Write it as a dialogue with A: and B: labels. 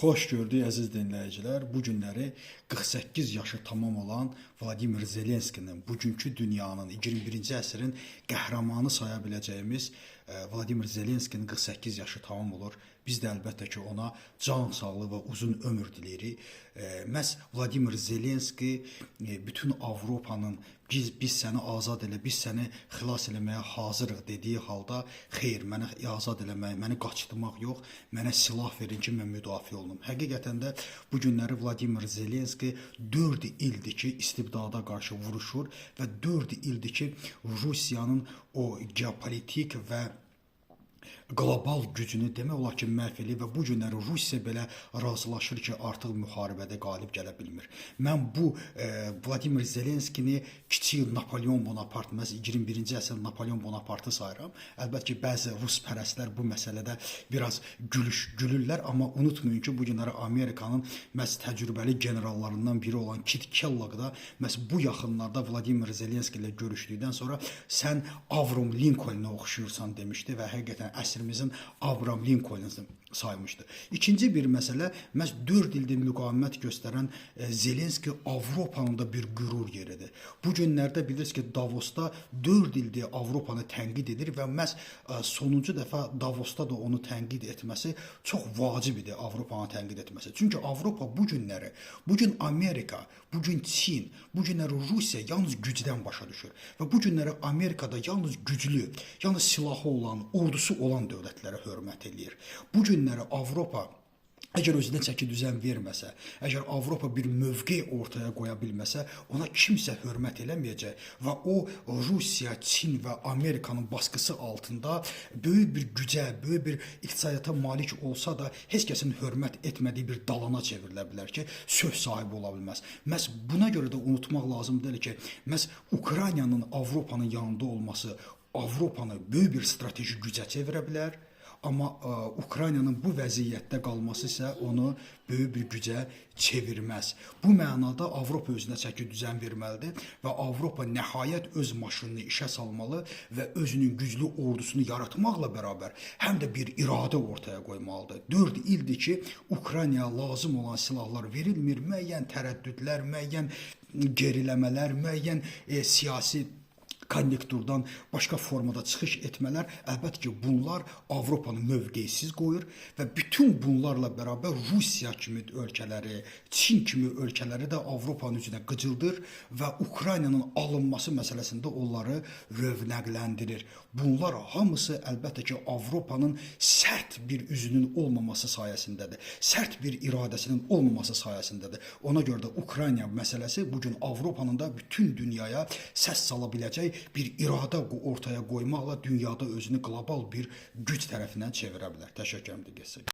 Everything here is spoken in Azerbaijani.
A: Xoş gördük əziz dinləyicilər. Bu günləri 48 yaşı tamam olan Vladimir Zelenskinin bugünkü dünyanın 21-ci əsrin qəhrəmanı saya biləcəyimiz Vladimir Zelenskinin 48 yaşı tamam olur. Biz də əlbəttə ki ona can sağlığı və uzun ömür diləyirik. Məhz Vladimir Zelenski bütün Avropanın biz səni azad elə, biz səni xilas eləməyə hazırıq dediyi halda, xeyr, mənə azad eləmək, məni qaçırtmaq yox, mənə silah verin ki, mən müdafiə olunum. Həqiqətən də bu günləri Vladimir Zelenski 4 ildir ki, istibdada qarşı vuruşur və 4 ildir ki, Rusiyanın o geopolitik və qlobal gücünü demək olar ki, məhv eləyir və bu günləri Rusiya belə razılaşır ki, artıq müharibədə qalib gələ bilmir. Mən bu Vladimir Zelenskini kiçik Napoleon Bonaparte, məhz 21-ci əsr Napoleon Bonapartı sayıram. Əlbəttə ki, bəzi rus pərəstlər bu məsələdə biraz gülürlər, amma unutmayın ki, bu günləri Amerikanın məhz təcrübəli generallarından biri olan Kit Kellogg da məhz bu yaxınlarda Vladimir Zelenski ilə görüşdükdən sonra sən Avram Lincoln'a oxşuyursan demişdi və həqiqətən əsrimizin Abraham Lincoln'u saymışdı. İkinci bir məsələ, məhz 4 ildir müqavimət göstərən Zelenski Avropanın da bir qürur yeridir. Bu günlərdə bilirsiniz ki, Davosda 4 ildir Avropanı tənqid edir və məhz sonuncu dəfə Davosda da onu tənqid etməsi çox vacib idi, Avropanı tənqid etməsi. Çünki Avropa bu günləri, bu gün Amerika, bu gün Çin, bu günləri Rusiya yalnız gücdən başa düşür və bu günləri Amerikada yalnız güclü, yalnız silahı olan, ordusu olan dövlətlərə hörmət eləyir. Bu günləri Avropa əgər özünə çəki düzən verməsə, əgər Avropa bir mövqe ortaya qoya bilməsə, ona kimsə hörmət eləməyəcək və o Rusiya, Çin və Amerikanın baskısı altında böyük bir gücə, böyük bir iqtisadiyyata malik olsa da heç kəsin hörmət etmədiyi bir dalana çevrilə bilər ki, söz sahibi ola bilməz. Məhz buna görə də unutmaq lazım deyil ki, məhz Ukraynanın Avropanın yanında olması Avropanı böyük bir strateji gücə çevirə bilər. Amma Ukraynanın bu vəziyyətdə qalması isə onu böyük bir gücə çevirməz. Bu mənada Avropa özünə çəki düzən verməlidir və Avropa nəhayət öz maşınını işə salmalı və özünün güclü ordusunu yaratmaqla bərabər həm də bir iradə ortaya qoymalıdır. 4 ildir ki, Ukraynaya lazım olan silahlar verilmir, müəyyən tərəddüdlər, müəyyən geriləmələr, müəyyən siyasi konjunkturdan başqa formada çıxış etmələr, əlbəttə ki, bunlar Avropanı mövqeysiz qoyur və bütün bunlarla bərabər Rusiya kimi ölkələri, Çin kimi ölkələri də Avropanın üzünə qıcıldır və Ukraynanın alınması məsələsində onları rövnəqləndirir. Bunlar hamısı əlbəttə ki, Avropanın sərt bir üzünün olmaması sayəsindədir, sərt bir iradəsinin olmaması sayəsindədir. Ona görə də Ukrayna məsələsi bugün Avropanın da bütün dünyaya səs sala biləcək bir iradə ortaya qoymaqla dünyada özünü qlobal bir güc tərəfindən çevirə bilər. Təşəkkür edirəm.